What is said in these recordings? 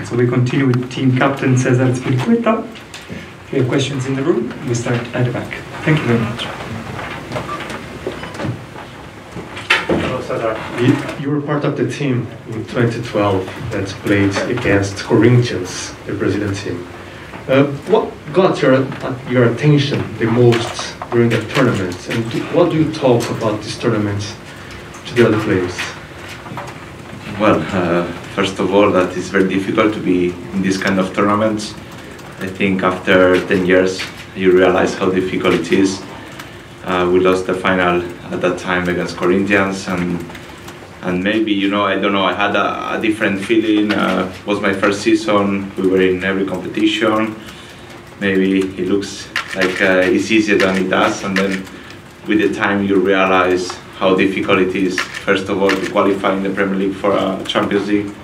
So we continue with team captain Cesar Azpilicueta. If you have questions in the room, we start at the back. Thank you very much. Hello, Cesar. You were part of the team in 2012 that played against Corinthians, the Brazilian team. What got your attention the most during the tournament, and what do you talk about this tournament to the other players? Well, first of all, that it's very difficult to be in this kind of tournaments. I think after 10 years you realize how difficult it is. We lost the final at that time against Corinthians, and maybe, you know, I don't know, I had a different feeling. It was my first season, we were in every competition. Maybe it looks like it's easier than it does, and then with the time you realize how difficult it is, first of all, to qualify in the Premier League for a Champions League,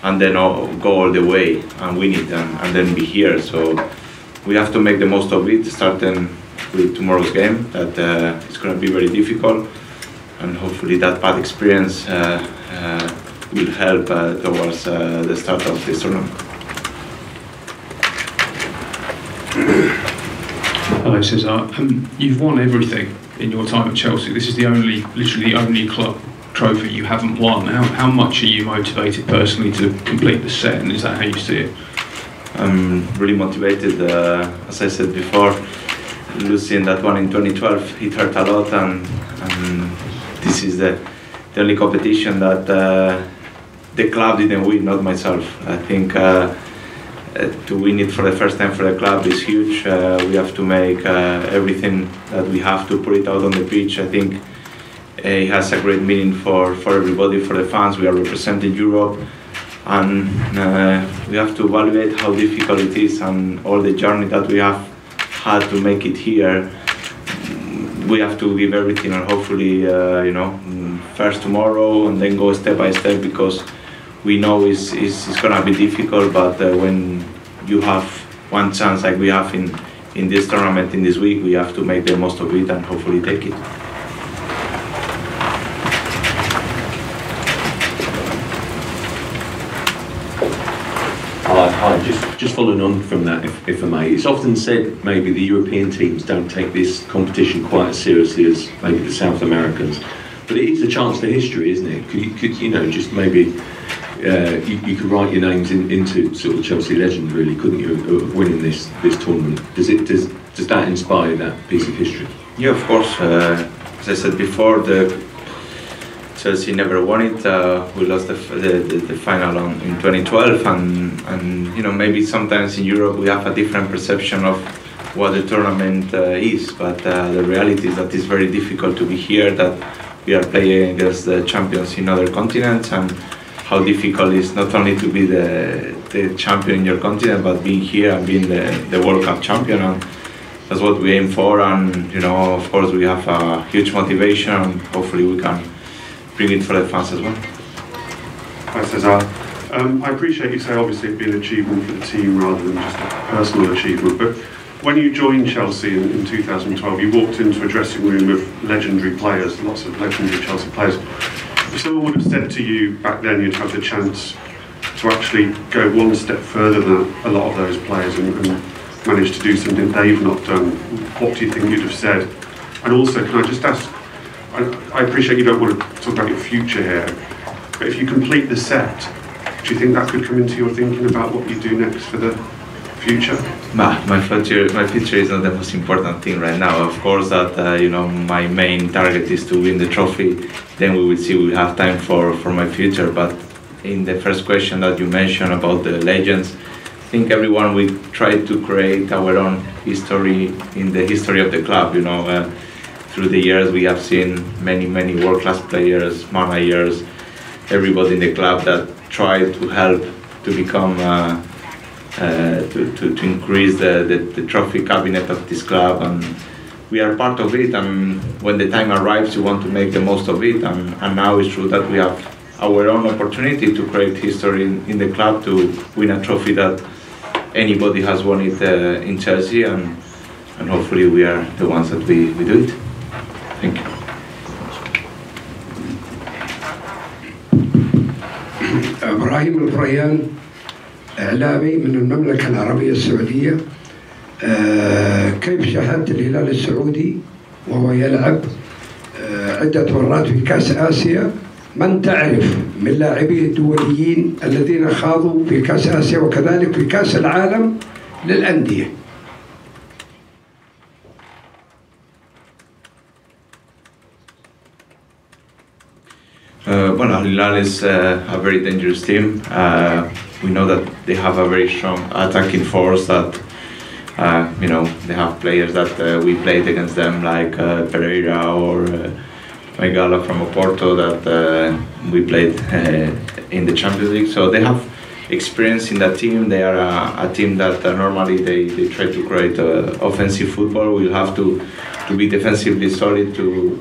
and then go all the way and win it, and then be here. So we have to make the most of it, starting with tomorrow's game, that it's going to be very difficult, and hopefully that bad experience will help towards the start of this tournament. Hello, Cesar. You've won everything in your time at Chelsea. This is literally the only club trophy you haven't won. How much are you motivated personally to complete the set, and is that how you see it? I'm really motivated. As I said before, losing that one in 2012, it hurt a lot, and this is the only competition that the club didn't win, not myself. I think to win it for the first time for the club is huge. We have to make everything that we have to put it out on the pitch. I think it has a great meaning for everybody, for the fans. We are representing Europe, and we have to evaluate how difficult it is and all the journey that we have had to make it here. We have to give everything, and hopefully, you know, first tomorrow and then go step by step, because we know it's going to be difficult, but when you have one chance like we have in this tournament in this week, we have to make the most of it and hopefully take it. Hi, just following on from that, if I may. It's often said maybe the European teams don't take this competition quite as seriously as maybe the South Americans, but it is a chance for history, isn't it? Could you know, just maybe you could write your names into sort of Chelsea legend, really, couldn't you, of winning this tournament? Does that inspire that piece of history? Yeah, of course. As I said before, Chelsea never won it. We lost the final in 2012, and you know, maybe sometimes in Europe we have a different perception of what the tournament is, but the reality is that it's very difficult to be here, that we are playing against the champions in other continents, and how difficult it is not only to be the champion in your continent, but being here and being the World Cup champion, and that's what we aim for. And you know, of course, we have a huge motivation, and hopefully we can bring it for the fans as well. Hi, Cesar. I appreciate you say obviously it'd be an achievement for the team rather than just a personal achievement, but when you joined Chelsea in 2012, you walked into a dressing room of legendary players, lots of legendary Chelsea players. If someone would have said to you back then you'd have the chance to actually go one step further than a lot of those players and manage to do something they've not done, what do you think you'd have said? And also, can I just ask, I appreciate you don't want to talk about your future here, but if you complete the set, do you think that could come into your thinking about what you do next for the future? My future is not the most important thing right now. Of course, that you know, my main target is to win the trophy. Then we will see. We will have time for my future. But in the first question that you mentioned about the legends, I think everyone will try to create our own history in the history of the club. You know, through the years we have seen many world-class players, managers, everybody in the club that tried to help to become. To increase the trophy cabinet of this club, and we are part of it, and when the time arrives you want to make the most of it, and now it's true that we have our own opportunity to create history in the club, to win a trophy that anybody has won it in Chelsea, and hopefully we are the ones that we do it. Thank you. Ibrahim Al-Brayyan, إعلامي من المملكة العربية السعودية. كيف شاهدت الهلال السعودي وهو يلعب عدة مرات في كأس آسيا؟ من تعرف من لاعبيه الدوليين الذين خاضوا في كأس آسيا وكذلك في كأس العالم للأندية؟ Well, Hilal is a very dangerous team. We know that they have a very strong attacking force. That they have players that we played against them, like Pereira or Megala from Oporto, that we played in the Champions League. So they have experience in that team. They are a team that normally they try to create offensive football. We'll have to be defensively solid to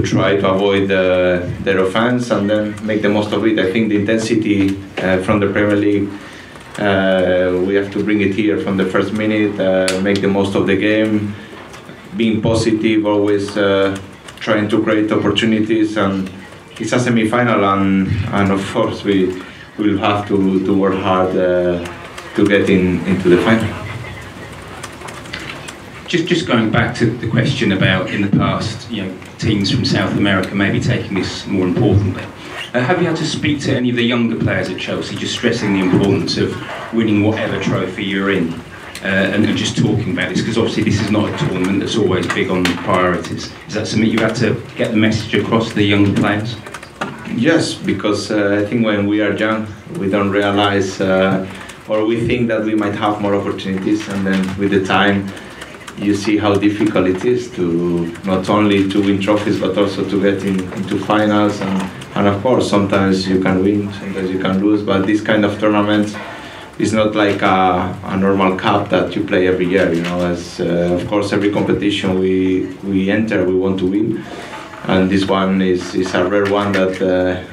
try to avoid their offense and then make the most of it. I think the intensity from the Premier League, we have to bring it here from the first minute, make the most of the game, being positive, always trying to create opportunities. And it's a semi-final, and of course we will have to work hard to get into the final. Just going back to the question about in the past, teams from South America maybe taking this more importantly. Have you had to speak to any of the younger players at Chelsea, just stressing the importance of winning whatever trophy you're in, and just talking about this? Because obviously this is not a tournament that's always big on priorities. Is that something you had to get the message across to the younger players? Yes, because I think when we are young, we don't realize, or we think that we might have more opportunities, and then with the time, you see how difficult it is to not only to win trophies but also to get into finals, and of course sometimes you can win, sometimes you can lose, but this kind of tournament is not like a normal cup that you play every year. As of course every competition we enter, we want to win, and this one is a rare one that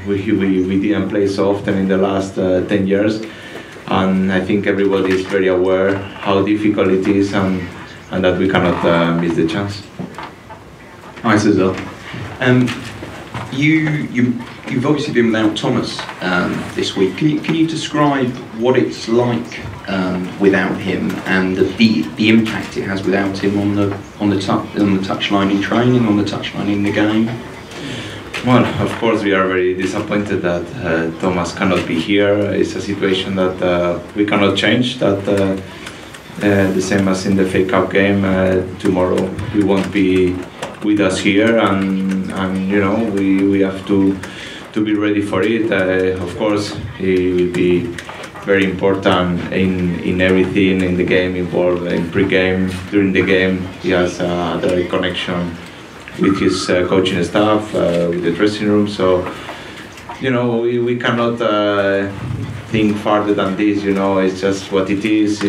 we didn't play so often in the last 10 years, and I think everybody is very aware how difficult it is and that we cannot miss the chance. Hi Cesar. You've obviously been without Thomas this week. Can you describe what it's like without him and the impact it has without him on the touchline in training, on the touchline in the game? Well, of course we are very disappointed that Thomas cannot be here. It's a situation that we cannot change. That the same as in the FA Cup game, tomorrow he won't be with us here, and we have to be ready for it. Of course, he will be very important in everything in the game, involved in pre-game, during the game. He has a direct connection with his coaching staff, with the dressing room. So, we cannot think farther than this. It's just what it is.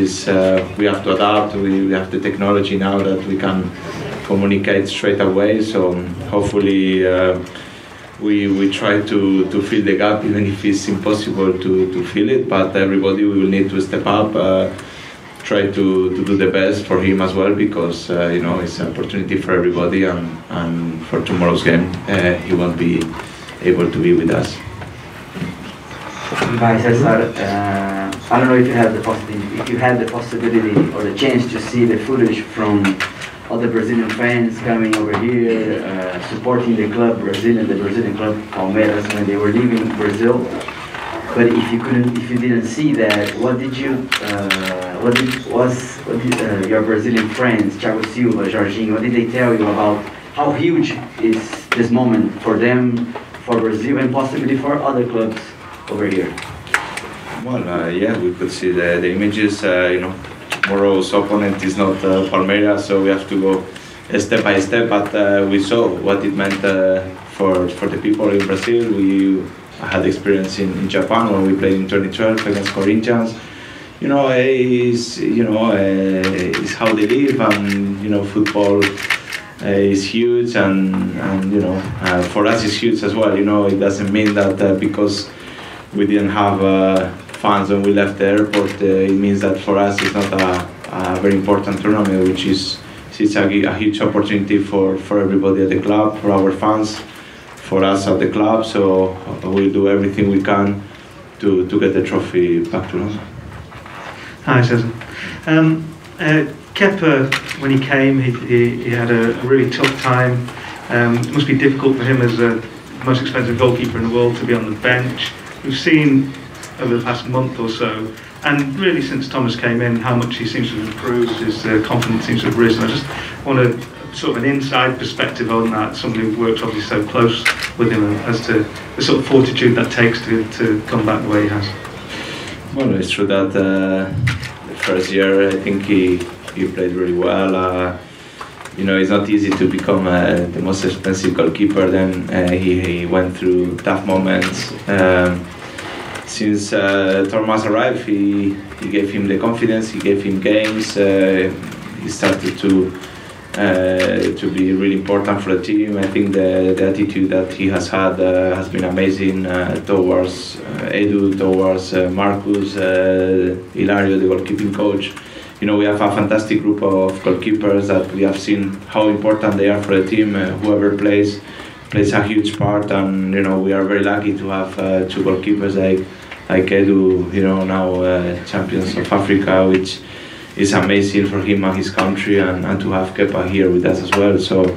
We have to adapt. We have the technology now that we can communicate straight away. So hopefully we try to fill the gap, even if it's impossible to fill it. But everybody will need to step up, try to do the best for him as well, because it's an opportunity for everybody. And for tomorrow's game, he won't be able to be with us. Hi Cesar, I don't know if you had the possibility or the chance to see the footage from other Brazilian fans coming over here, supporting the club, the Brazilian club Palmeiras, when they were leaving Brazil. But if you didn't see that, what did your Brazilian friends, Thiago Silva, Jorginho, what did they tell you about how huge is this moment for them, for Brazil, and possibly for other clubs over here? Well, yeah, we could see the images. Tomorrow's opponent is not Palmeiras, so we have to go step by step. But we saw what it meant for the people in Brazil. We had experience in Japan when we played in 2012 against Corinthians. It's how they live, and football is huge, and for us it's huge as well. It doesn't mean that because we didn't have fans when we left the airport, it means that for us it's not a very important tournament, which is a huge opportunity for everybody at the club, for our fans, for us at the club. So we'll do everything we can to get the trophy back to London. Hi, Cesar. Kepa, when he came, he had a really tough time. It must be difficult for him as the most expensive goalkeeper in the world to be on the bench. We've seen over the past month or so, and really since Thomas came in, how much he seems to have improved, his confidence seems to have risen. I just want a sort of an inside perspective on that, somebody who works obviously so close with him, as to the sort of fortitude that takes to come back the way he has. Well, it's true that the first year I think he played really well. You know, it's not easy to become the most expensive goalkeeper. Then he went through tough moments. Since Thomas arrived, he gave him the confidence, he gave him games, he started to be really important for the team. I think the attitude that he has had has been amazing towards Edu, towards Marcus, Hilario, the goalkeeping coach. You know, we have a fantastic group of goalkeepers that we have seen how important they are for the team. Whoever plays a huge part, and you know, we are very lucky to have two goalkeepers like Edu, you know, now champions of Africa, which is amazing for him and his country, and to have Kepa here with us as well. So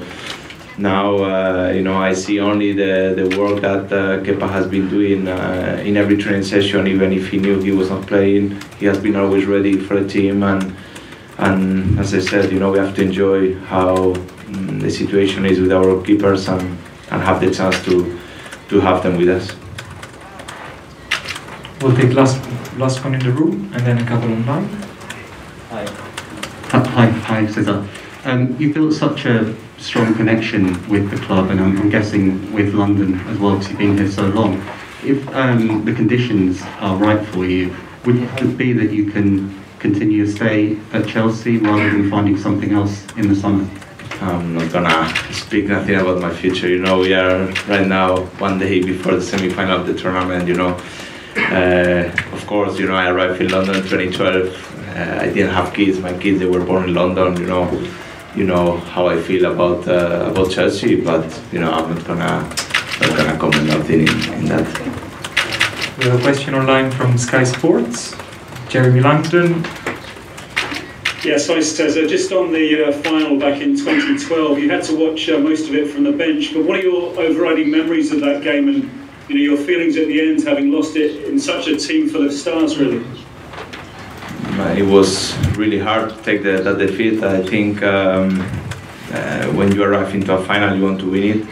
now, you know, I see only the work that Kepa has been doing in every training session. Even if he knew he was not playing, he has been always ready for the team. And as I said, you know, we have to enjoy how the situation is with our keepers and have the chance to have them with us. We'll take last one in the room and then a couple online. Hi, Cesar. You built such a strong connection with the club, and I'm guessing with London as well, because you've been here so long. If the conditions are right for you, would it be that you can continue to stay at Chelsea rather than finding something else in the summer? I'm not gonna speak nothing about my future. You know, we are right now one day before the semi-final of the tournament. You know, of course, you know, I arrived in London in 2012. I didn't have kids. My kids, they were born in London. You know how I feel about Chelsea, but you know, I'm not gonna comment nothing in that. We have a question online from Sky Sports. Jeremy Langdon. Yes, hi Cesar. Just on the final back in 2012, you had to watch most of it from the bench, but what are your overriding memories of that game, and you know, your feelings at the end, having lost it in such a team full of stars, really? It was really hard to take that defeat. I think when you arrive into a final, you want to win it,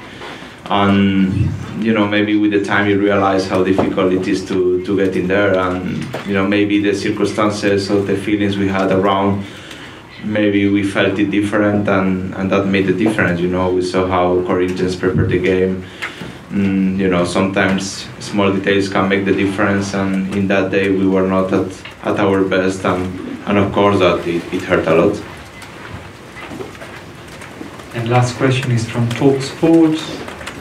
and you know, maybe with the time you realize how difficult it is to get in there, and you know, maybe the circumstances or the feelings we had around, maybe we felt it different, and that made the difference. You know, we saw how Corinthians prepared the game. You know, sometimes small details can make the difference, and in that day we were not at our best, and of course that it hurt a lot. And last question is from Talk Sports,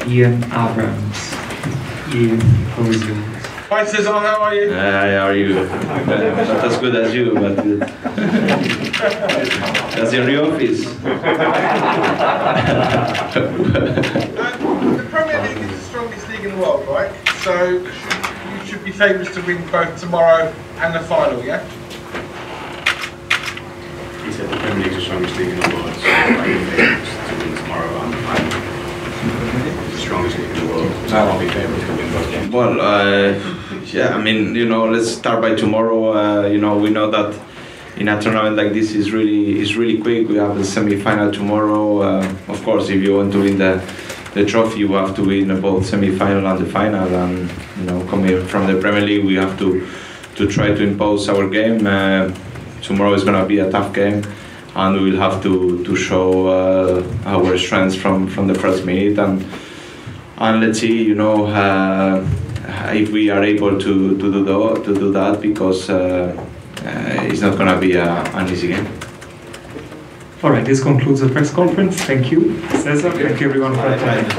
Ian Abrams. Ian, how is yours? Hi Cesar, how are you? How are you? Not as good as you, but good. That's your new office. The Premier League is the strongest league in the world, right? So you should be favourites to win both tomorrow and the final, yeah? He said the Premier League is the strongest league in the world, so are you favourites to win tomorrow and the final? The strongest league in the world, so I'll be favourites to win both games. Well, yeah, I mean, you know, let's start by tomorrow. You know, we know that in a tournament like this is really quick. We have the semi-final tomorrow. Of course, if you want to win the trophy, you have to win both semi-final and the final. And you know, coming from the Premier League, we have to try to impose our game. Tomorrow is going to be a tough game, and we will have to show our strengths from the first minute. And let's see, you know, if we are able to do that, because it's not going to be an easy game. All right, this concludes the press conference. Thank you, Cesar. Thank you everyone for attending.